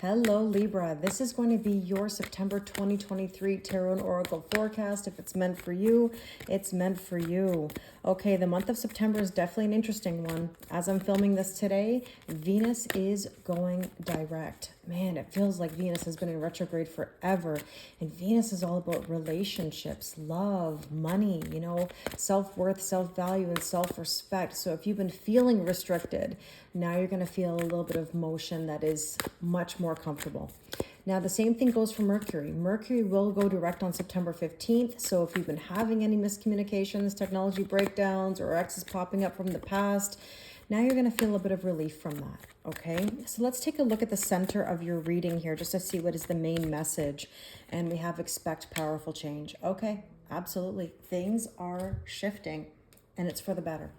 Hello, Libra. This is going to be your September 2023 Tarot and Oracle forecast. If it's meant for you, it's meant for you. Okay, the month of September is definitely an interesting one. As I'm filming this today, Venus is going direct. Man, it feels like Venus has been in retrograde forever. And Venus is all about relationships, love, money, self-worth, self-value, and self-respect. So if you've been feeling restricted, now you're going to feel a little bit of motion that is much more comfortable. Now, the same thing goes for Mercury. Mercury will go direct on September 15th. So if you've been having any miscommunications, technology breakdowns, or X's popping up from the past, now you're going to feel a bit of relief from that, okay? So let's take a look at the center of your reading here just to see what is the main message. And we have expect powerful change. Okay, absolutely. Things are shifting and it's for the better.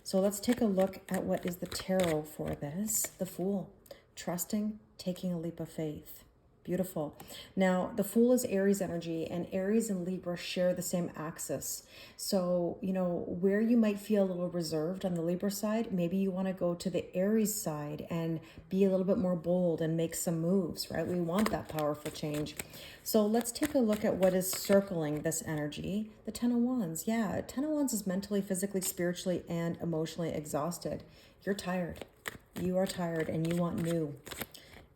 So let's take a look at what is the tarot for this. The Fool, trusting, taking a leap of faith. Beautiful. Now, the Fool is Aries energy, and Aries and Libra share the same axis. So, where you might feel a little reserved on the Libra side, maybe you want to go to the Aries side and be a little bit more bold and make some moves, right? We want that powerful change. So let's take a look at what is circling this energy. The Ten of Wands. Yeah, Ten of Wands is mentally, physically, spiritually, and emotionally exhausted. You're tired. You are tired and you want new.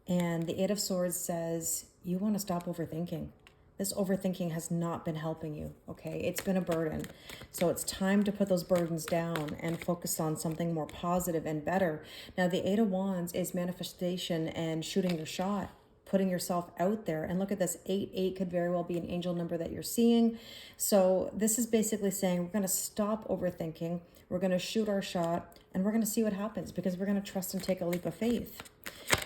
And the Eight of Swords says you want to stop overthinking. This overthinking has not been helping you, okay? It's been a burden. So it's time to put those burdens down and focus on something more positive and better. Now, the Eight of Wands is manifestation and shooting your shot, putting yourself out there. And look at this, 8 could very well be an angel number that you're seeing. So this is basically saying we're going to stop overthinking. We're going to shoot our shot and we're going to see what happens because we're going to trust and take a leap of faith.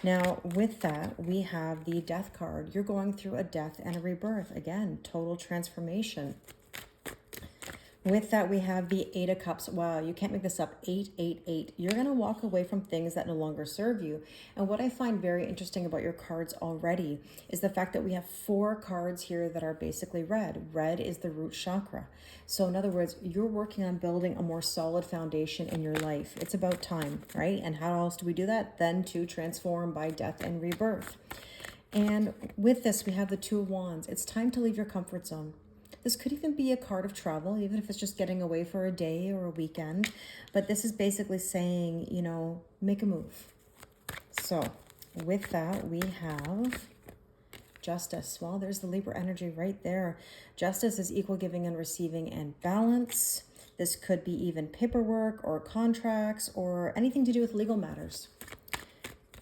Now, with that, we have the Death card. You're going through a death and a rebirth. Again, total transformation. With that, we have the Eight of Cups. Wow, you can't make this up. 8. You're going to walk away from things that no longer serve you. And what I find very interesting about your cards already is the fact that we have 4 cards here that are basically red. Red is the root chakra. So in other words, you're working on building a more solid foundation in your life. It's about time, right? And how else do we do that? Then to transform by death and rebirth. And with this, we have the Two of Wands. It's time to leave your comfort zone. This could even be a card of travel, even if it's just getting away for a day or a weekend. But this is basically saying, make a move. So with that, we have Justice. Well, there's the Libra energy right there. Justice is equal giving and receiving and balance. This could be even paperwork or contracts or anything to do with legal matters.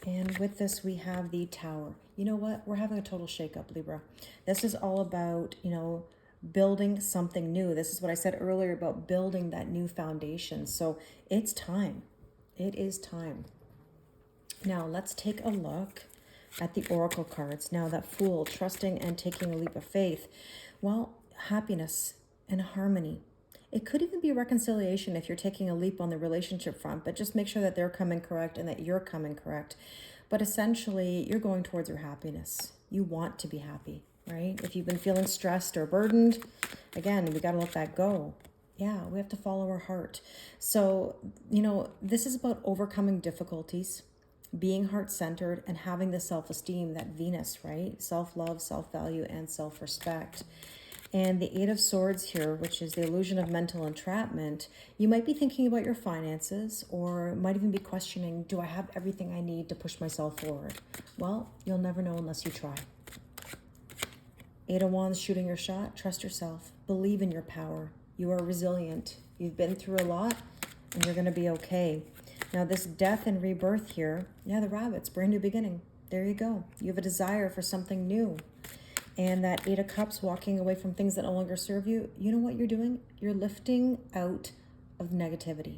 And with this, we have the Tower. You know what? We're having a total shakeup, Libra. This is all about, building something new. This is what I said earlier about building that new foundation. So it's time. It is time. Now let's take a look at the Oracle cards. Now that Fool, trusting and taking a leap of faith. Well, happiness and harmony. It could even be reconciliation if you're taking a leap on the relationship front, but just make sure that they're coming correct and that you're coming correct. But essentially, you're going towards your happiness. You want to be happy. Right? If you've been feeling stressed or burdened, again, we got to let that go. Yeah, we have to follow our heart. So, this is about overcoming difficulties, being heart-centered, and having the self-esteem, that Venus, right? Self-love, self-value, and self-respect. And the Eight of Swords here, which is the illusion of mental entrapment, you might be thinking about your finances or might even be questioning, do I have everything I need to push myself forward? Well, you'll never know unless you try. Eight of Wands, shooting your shot. Trust yourself. Believe in your power. You are resilient. You've been through a lot and you're going to be okay. Now this death and rebirth here. Yeah, the rabbits, brand new beginning. There you go. You have a desire for something new. And that Eight of Cups, walking away from things that no longer serve you. You know what you're doing? You're lifting out of negativity.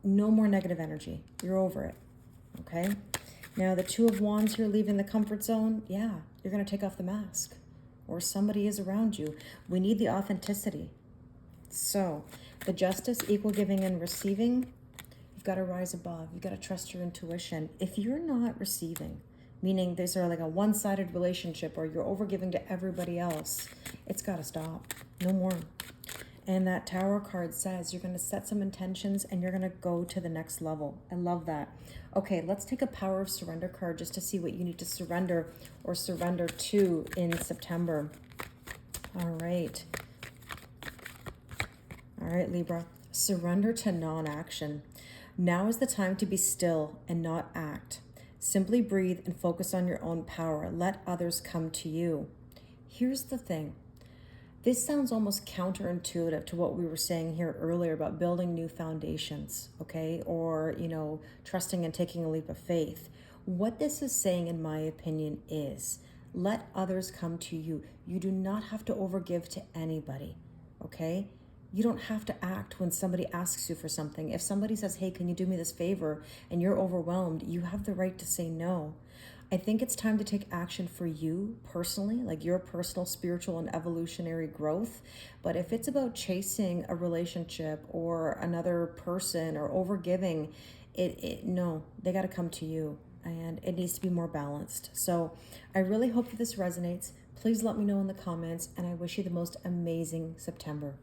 No more negative energy. You're over it. Okay? Now the Two of Wands here, leaving the comfort zone. Yeah, you're going to take off the mask. Or somebody is around you. We need the authenticity. So the Justice, equal giving and receiving, you've got to rise above. You've got to trust your intuition. If you're not receiving, meaning these are like a one-sided relationship or you're overgiving to everybody else, it's got to stop. No more. And that Tower card says you're going to set some intentions and you're going to go to the next level. I love that. Okay, let's take a Power of Surrender card just to see what you need to surrender or surrender to in September. All right. All right, Libra. Surrender to non-action. Now is the time to be still and not act. Simply breathe and focus on your own power. Let others come to you. Here's the thing. This sounds almost counterintuitive to what we were saying here earlier about building new foundations, okay? Or, trusting and taking a leap of faith. What this is saying, in my opinion, is let others come to you. You do not have to overgive to anybody, okay? You don't have to act when somebody asks you for something. If somebody says, hey, can you do me this favor? And you're overwhelmed, you have the right to say no. I think it's time to take action for you personally, like your personal, spiritual, and evolutionary growth. But if it's about chasing a relationship or another person or overgiving, no, they got to come to you. And it needs to be more balanced. So I really hope that this resonates. Please let me know in the comments, and I wish you the most amazing September.